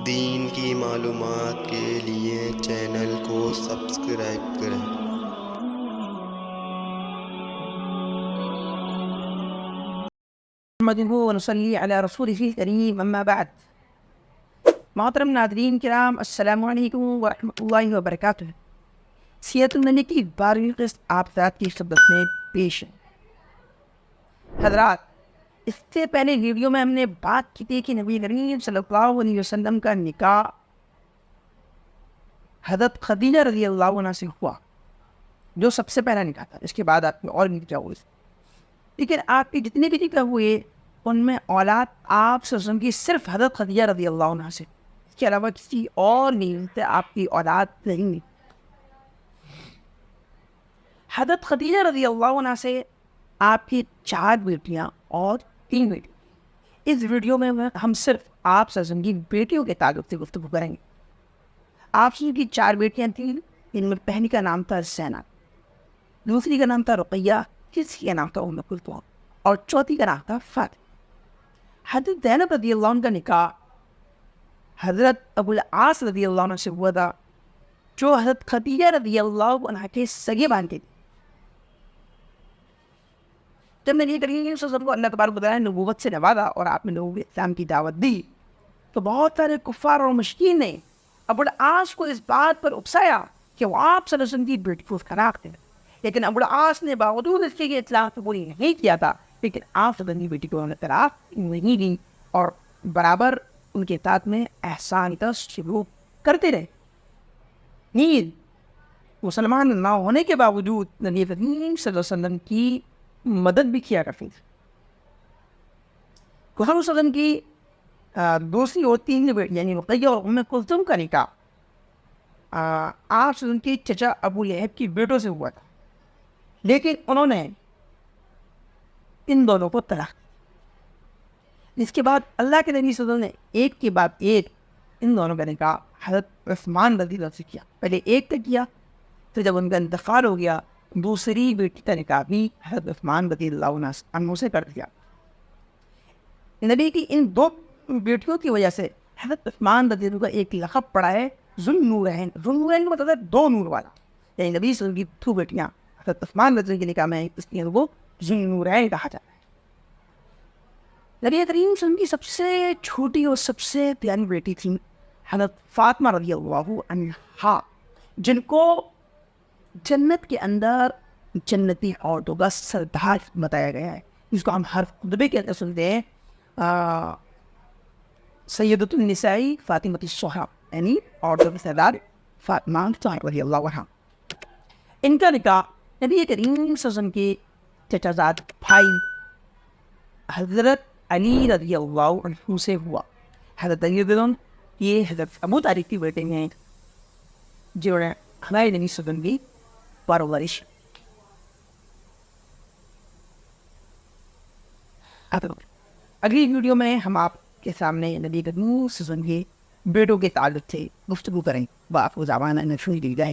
دین کی معلومات کے لیے چینل کو سبسکرائب کریں۔ محمد ونصلی علی رسولہ الکریم اما بعد۔ محترم ناظرین کرام، السلام علیکم ورحمۃ اللہ وبرکاتہ۔ سیرت النبی کی 12ویں قسط آپ حضرات کی خدمت میں پیش ہے۔ حضرات، اس سے پہلے ویڈیو میں ہم نے بات کی تھی کہ نبی کریم صلی اللہ علیہ وسلم کا نکاح حضرت خدیجہ رضی اللہ عنہ سے ہوا، جو سب سے پہلا نکاح تھا۔ اس کے بعد آپ کے اور بھی نکاح ہوئے، لیکن آپ کے جتنے بھی نکاح ہوئے ان میں اولاد آپ صلی اللہ علیہ وسلم کی صرف حضرت خدیجہ رضی اللہ عنہ سے، اس کے علاوہ کسی اور نہیں سے آپ کی اولاد نہیں۔ حضرت خدیجہ رضی اللہ عنہ سے آپ کی 4 بیٹیاں اور 3 بیٹے۔ اس ویڈیو میں ہم صرف آپ صلی اللہ علیہ وسلم کی بیٹیوں کے تعلق سے گفتگو کریں گے۔ آپ صلی اللہ علیہ وسلم کی 4 بیٹیاں تھیں، ان میں پہلی کا نام تھا زینب، دوسری کا نام تھا رقیہ، تیسری کا نام تھا ام کلثوم، اور چوتھی کا نام تھا فاطمہ۔ حضرت زینب رضی اللہ عنہ کا نکاح حضرت ابو العاص رضی اللہ عنہ سے ہوا تھا، جو حضرت خدیجہ رضی اللہ عنہ کے سگے بانٹے تھے۔ جب نبی کریم صلی اللہ علیہ وسلم کو اللہ تبارک و تعالیٰ نے نبوت سے نوازا اور آپ نے لوگوں کو اسلام کی دعوت دی، تو بہت سارے کفار اور مشرکین نے ابو العاص کو اس بات پر اکسایا کہ وہ آپ صلی اللہ علیہ وسلم کی بیٹی کو اس کا طلاق دے۔ لیکن ابو العاص نے باوجود اس کے کہ اسلام قبول نہیں کیا تھا، لیکن آپ صلی اللہ علیہ وسلم کی بیٹی کو انہوں نے طلاق نہیں دی اور برابر ان کے ساتھ میں احسان کا سلوک کرتے رہے۔ نیز مسلمان نہ ہونے کے باوجود نبی کریم صلی اللہ علیہ وسلم کی مدد بھی کیا کرتی تھی۔ حضور صلی اللہ علیہ وسلم کی دوسری اور 3 بیٹی یعنی رقیہ اور ام کلثوم کا نکاح آپ صلی اللہ علیہ وسلم کے چچا ابو لہب کی بیٹوں سے ہوا تھا، لیکن انہوں نے ان دونوں کو طلاق دی۔ اس کے بعد اللہ کے نبی صلی اللہ علیہ وسلم نے ایک کے بعد ایک ان دونوں کا نکاح حضرت عثمان رضی اللہ عنہ سے کیا۔ پہلے ایک کا کیا، پھر جب ان کا انتقال ہو گیا دوسری بیٹی کا نکاح بھی حضرت عثمان رضی اللہ عنہ سے کر دیا۔ نبی کی ان 2 بیٹیوں کی وجہ سے حضرت عثمان رضی اللہ عنہ کا ایک لقب پڑا ہے ذو النورین۔ ذو النورین کا مطلب ہے 2 نور والا، یعنی نبی صلی اللہ علیہ وسلم کی 2 بیٹیاں حضرت عثمان رضی اللہ عنہ کے نکاح میں اس لیے وہ ذو النورین کہا جاتا ہے۔ نبی کریم صلی اللہ علیہ وسلم کی سب سے چھوٹی اور سب سے پیاری بیٹی تھی حضرت فاطمہ رضی اللہ عنہا، جن کو جنت کے اندر جنتی عورتوں کا سردار بتایا گیا ہے، جس کو ہم ہر خطبے کے اندر سنتے ہیں، سیدۃ النساء فاطمہ الزہرا، یعنی عورتوں کے سردار فاطمہ رضی اللہ عنہا۔ ان کا نکاح نبی کریم صلی اللہ علیہ وسلم کے چچا زاد بھائی حضرت علی رضی اللہ عنہ سے ہوا۔ حضرت علی رضی اللہ عنہ یہ حضرت ابو طالب کی بیٹے ہیں، جو ہمارے نبی صلی اللہ علیہ وسلم کی پرورش۔ اگلی ویڈیو میں ہم آپ کے سامنے نبی کریم صلی اللہ علیہ وسلم کے بیٹوں کے تعلق سے گفتگو کریں۔ وآخر دعوانا ان الحمد للہ